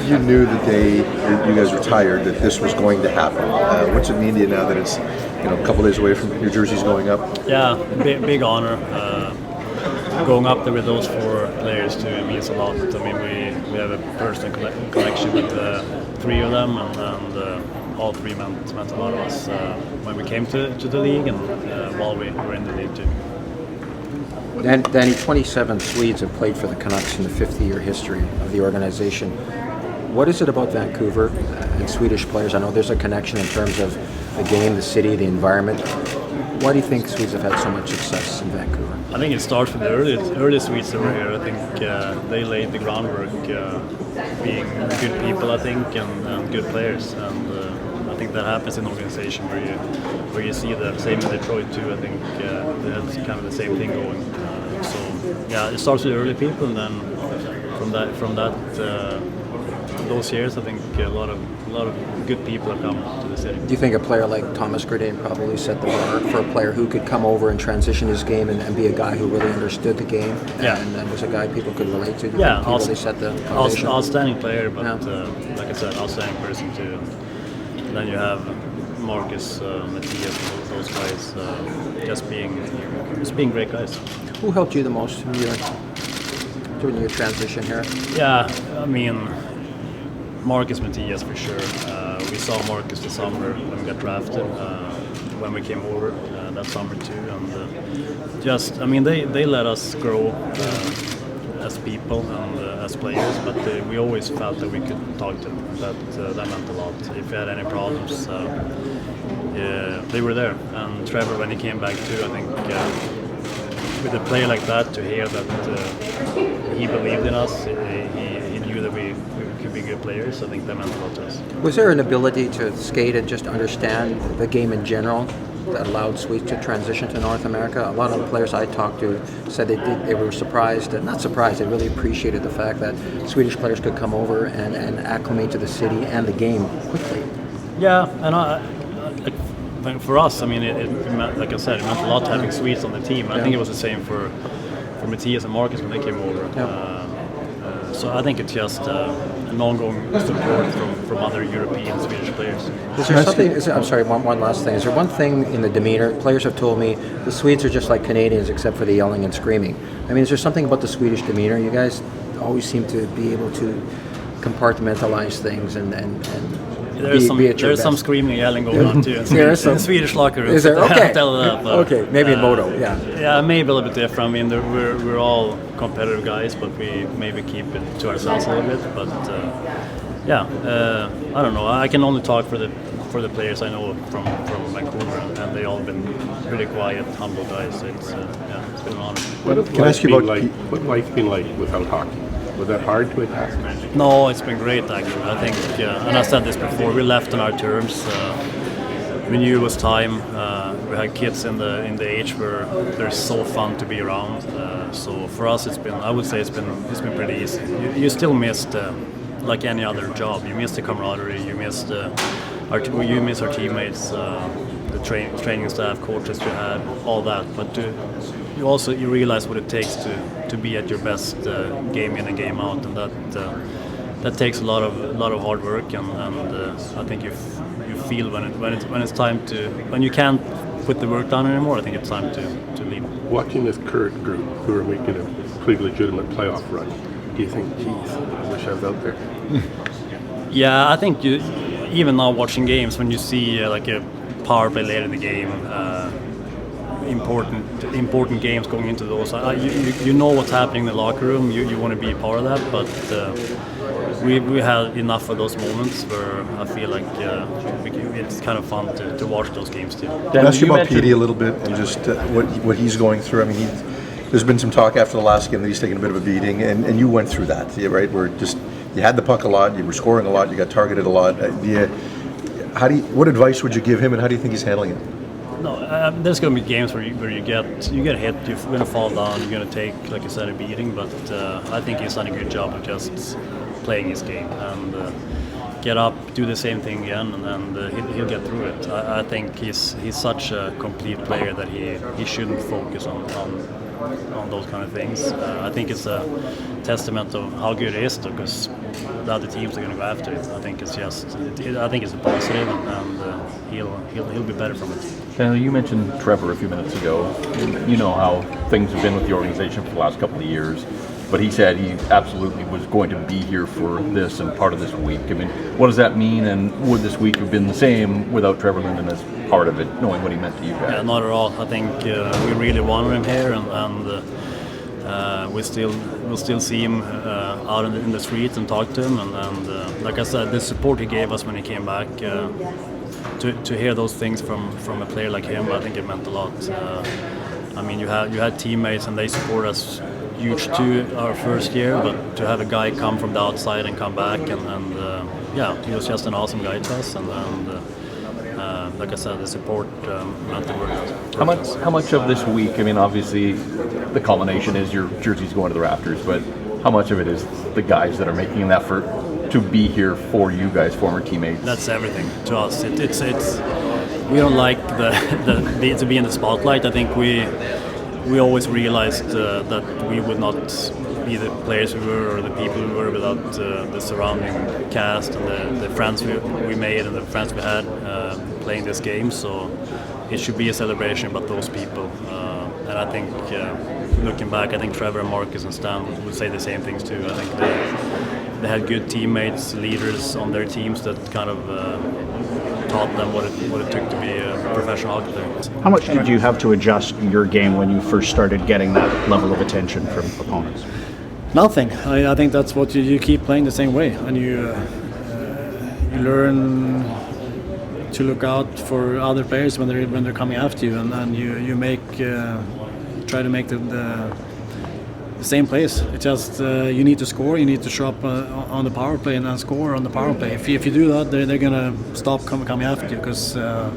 you knew the day that you guys retired that this was going to happen. What's it mean to you now that it's a couple days away from your jerseys going up? Yeah, big honor. Going up there with those four players too means a lot. I mean, we have a personal connection with three of them, and all three meant a lot to us when we came to the league and while we were in the league too. Danny, 27 Swedes have played for the Canucks in the 50-year history of the organization. What is it about Vancouver and Swedish players? I know there's a connection in terms of the game, the city, the environment. Why do you think Swedes have had so much success in Vancouver? I think it starts with the early Swedes that were here. I think they laid the groundwork, being good people, I think, and good players. And I think that happens in an organization where you see the same in Detroit too. I think that's kind of the same thing going. So yeah, it starts with early people, and then from those years, I think a lot of good people have come to the city. Do you think a player like Thomas Gradin probably set the bar for a player who could come over and transition his game and be a guy who really understood the game and was a guy people could relate to? Yeah, he really set the foundation. Outstanding player, but like I said, outstanding person too. And then you have Marcus, Matthias, those guys, just being great guys. Who helped you the most during your transition here? Yeah, I mean, Marcus, Matthias for sure. We saw Marcus this summer when we got drafted, when we came over that summer too, and they let us grow as people and as players, but we always felt that we could talk to them. That meant a lot. If we had any problems, they were there. And Trevor, when he came back too, I think with a player like that, to hear that he believed in us, he knew that we could be good players. I think that meant a lot to us. Was there an ability to skate and just understand the game in general that allowed Swedes to transition to North America? A lot of the players I talked to said they were surprised, not surprised, they really appreciated the fact that Swedish players could come over and acclimate to the city and the game quickly. Yeah, and for us, I mean, it meant, like I said, it meant a lot having Swedes on the team. I think it was the same for Matthias and Marcus when they came over. So I think it's just an ongoing support from other European Swedish players. Is there something? I'm sorry. One last thing. Is there one thing in the demeanor? Players have told me the Swedes are just like Canadians, except for the yelling and screaming. I mean, is there something about the Swedish demeanor? You guys always seem to be able to compartmentalize things and there's some screaming and yelling going on too in the Swedish locker room. Is there? Okay. Okay, maybe in Modo, yeah. Yeah, maybe a little bit different. I mean, we're all competitive guys, but we maybe keep it to ourselves a little bit. But I don't know. I can only talk for the players I know from Vancouver, and they all been pretty quiet, humble guys. So it's been an honor. What life been like without hockey? Was that hard to adapt? No, it's been great actually. I think, and I said this before, we left on our terms. We knew it was time. We had kids in the age where they're so fun to be around. So for us, I would say it's been pretty easy. You still missed, like any other job, you miss the camaraderie, you miss our teammates, the training staff, coaches you had, all that. But you realize what it takes to be at your best game in and game out, and that takes a lot of hard work, and I think you feel when it's time to, when you can't put the work down anymore. I think it's time to leave. Watching this current group who are making a pretty legitimate playoff run, do you think, geez, I wish I was out there? Yeah, I think even now watching games, when you see like a power play later in the game, important games going into those, you know what's happening in the locker room. You want to be a part of that, but we had enough of those moments where I feel like it's kind of fun to watch those games too. Can I ask you about Petey a little bit and just what he's going through? I mean, there's been some talk after the last game that he's taken a bit of a beating, and you went through that, right? Where you had the puck a lot, you were scoring a lot, you got targeted a lot. What advice would you give him, and how do you think he's handling it? No, there's going to be games where you get hit, you're going to fall down, you're going to take, like you said, a beating. But I think he's done a good job of just playing his game and get up, do the same thing again, and he'll get through it. I think he's such a complete player that he shouldn't focus on on those kind of things. I think it's a testament of how good it is, because the other teams are going to go after it. I think it's a positive, and he'll be better from it. Daniel, you mentioned Trevor a few minutes ago. You know how things have been with the organization for the last couple of years, but he said he absolutely was going to be here for this and part of this week. I mean, what does that mean, and would this week have been the same without Trevor Linden as part of it, knowing what he meant to you guys? Yeah, not at all. I think we really wanted him here, and we'll still see him out in the streets and talk to him. And like I said, the support he gave us when he came back, to hear those things from a player like him, I think it meant a lot. I mean, you had teammates and they support us huge too our first year, but to have a guy come from the outside and come back, and yeah, he was just an awesome guy to us, and like I said, the support meant the world. How much of this week, I mean, obviously the culmination is your jerseys going to the rafters, but how much of it is the guys that are making an effort to be here for you guys, former teammates? That's everything to us. It's we don't like to be in the spotlight. I think we always realized that we would not be the players we were or the people we were without the surrounding cast and the friends we made and the friends we had playing this game. So it should be a celebration about those people. And I think, looking back, I think Trevor and Marcus and Stan would say the same things too. I think they had good teammates, leaders on their teams that kind of taught them what it took to be a professional hockey player. How much did you have to adjust your game when you first started getting that level of attention from opponents? Nothing. I think that's what you keep playing the same way, and you learn to look out for other players when they're coming after you, and you try to make the same plays. It's just you need to score. You need to show up on the power play and then score on the power play. If you do that, they're gonna stop coming after you, because the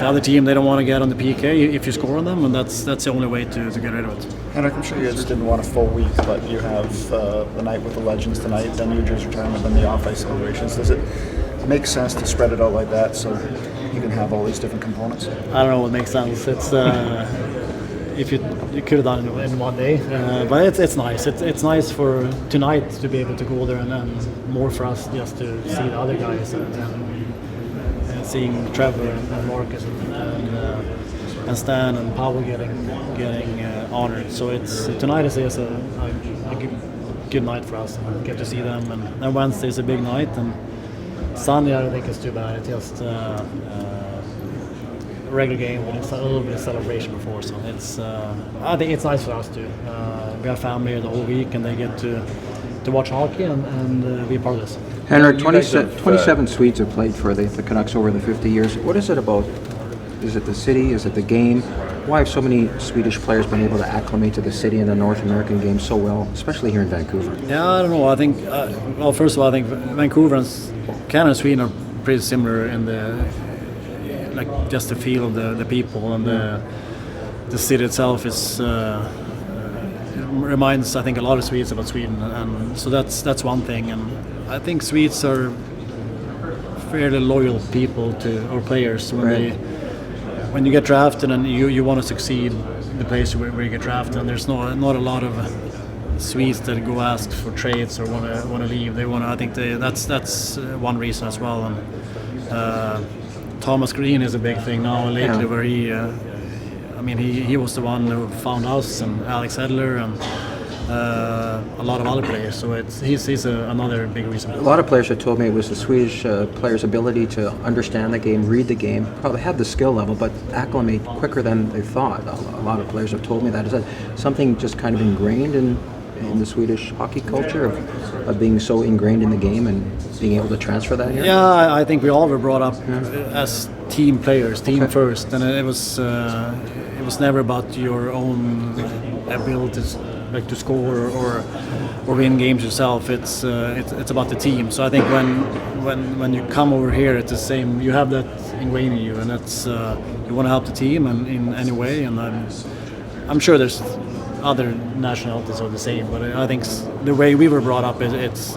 other team, they don't want to get on the PK if you score on them, and that's the only way to get rid of it. Henrik, I'm sure you guys didn't want a full week, but you have the night with the Legends tonight, then New Jersey retirement, then the off-ice celebrations. Does it make sense to spread it out like that so you can have all these different components? I don't know what makes sense. It's if you could have done it in one day, but it's nice. It's nice for tonight to be able to go there, and then more for us just to see the other guys and seeing Trevor and Marcus and Stan and Pavel getting honored. So tonight is a good night for us, and get to see them. And then Wednesday is a big night, and Sunday I don't think it's too bad. It's just a regular game, but it's a little bit of celebration before. So I think it's nice for us too. We have family here the whole week, and they get to watch hockey and be a part of this. Henrik, 27 Swedes have played for the Canucks over the 50 years. What is it about? Is it the city? Is it the game? Why have so many Swedish players been able to acclimate to the city and the North American game so well, especially here in Vancouver? Yeah, I don't know. I think, well, first of all, I think Vancouver and Canada and Sweden are pretty similar in like just the feel of the people, and the city itself is reminds, I think, a lot of Swedes about Sweden, and so that's one thing. And I think Swedes are fairly loyal people or players when you get drafted and you want to succeed in the place where you get drafted. And there's not a lot of Swedes that go ask for trades or want to leave. I think that's one reason as well. And Thomas Green is a big thing now lately, where he was the one who found us, and Alex Edler, and a lot of other players. So he's another big reason. A lot of players have told me it was the Swedish players' ability to understand the game, read the game, probably had the skill level, but acclimate quicker than they thought. A lot of players have told me that. Is that something just kind of ingrained in the Swedish hockey culture of being so ingrained in the game and being able to transfer that here? Yeah, I think we all were brought up as team players, team first, and it was never about your own abilities, like to score or win games yourself. It's about the team. So I think when you come over here, it's the same. You have that ingrained in you, and it's you want to help the team and in any way. And I'm sure there's other nationalities are the same, but I think the way we were brought up is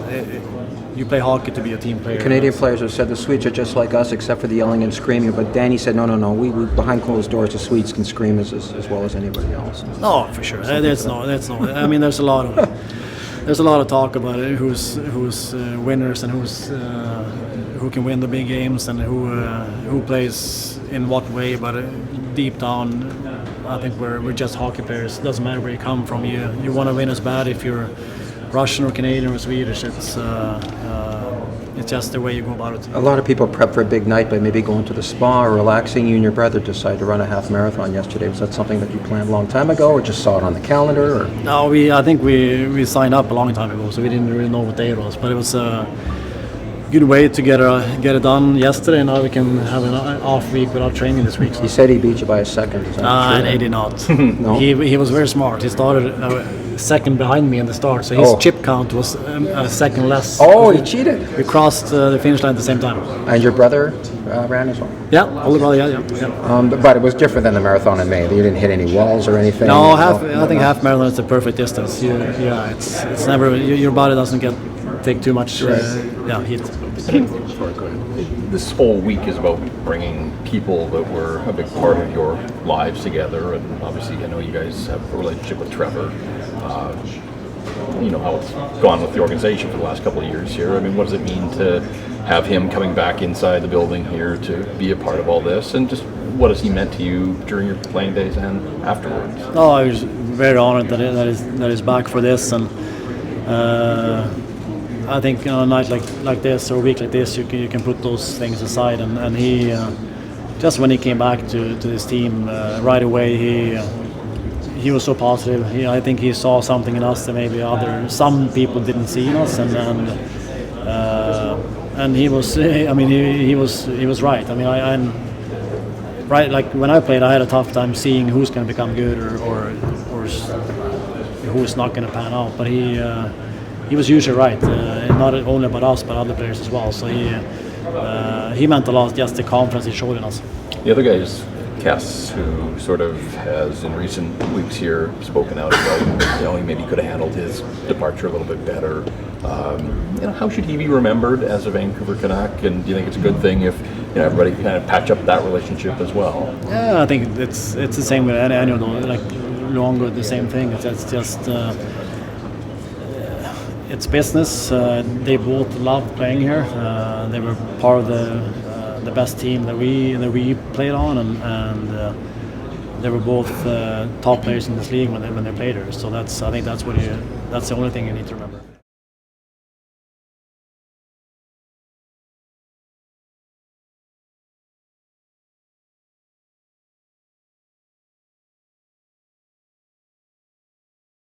you play hockey to be a team player. Canadian players have said the Swedes are just like us, except for the yelling and screaming. But Danny said, no. We behind closed doors, the Swedes can scream as well as anybody else. No, for sure. That's no. I mean, there's a lot of talk about it. Who's winners and who can win the big games and who plays in what way. But deep down, I think we're just hockey players. It doesn't matter where you come from. You want to win as bad if you're Russian or Canadian or Swedish. It's just the way you go about it. A lot of people prep for a big night by maybe going to the spa or relaxing. You and your brother decided to run a half marathon yesterday. Was that something that you planned a long time ago, or just saw it on the calendar? Or? No, I think we signed up a long time ago, so we didn't really know what day it was. But it was a good way to get it done yesterday, and now we can have an off week without training this week. So. He said he beat you by a second. Is that true? He did not. No? He was very smart. He started a second behind me in the start, so his chip count was a second less. Oh, he cheated. We crossed the finish line at the same time. And your brother ran as well? Yeah, older brother, yeah. But it was different than the marathon in May. You didn't hit any walls or anything? No, I think half marathon is the perfect distance. It's never, your body doesn't take too much heat. This whole week is about bringing people that were a big part of your lives together, and obviously I know you guys have a relationship with Trevor. You know how it's gone with the organization for the last couple of years here. I mean, what does it mean to have him coming back inside the building here to be a part of all this, and just what has he meant to you during your playing days and afterwards? Oh, I was very honored that he's back for this, and I think on a night like this or a week like this, you can put those things aside, and he just when he came back to this team right away, he was so positive. I think he saw something in us that maybe some people didn't see in us, and he was. I mean, he was right. I mean, I'm right. Like when I played, I had a tough time seeing who's going to become good or who's not going to pan out. But he was usually right. Not only about us, but other players as well. So he meant a lot. Just the confidence he showed in us. The other guy is Kess, who sort of has in recent weeks here spoken out about he maybe could have handled his departure a little bit better. How should he be remembered as a Vancouver Canuck, and do you think it's a good thing if everybody can kind of patch up that relationship as well? Yeah, I think it's the same with any of them. Like Luongo, the same thing. It's just it's business. They both loved playing here. They were part of the best team that we played on, and they were both top players in this league when they played here. So I think that's the only thing you need to remember.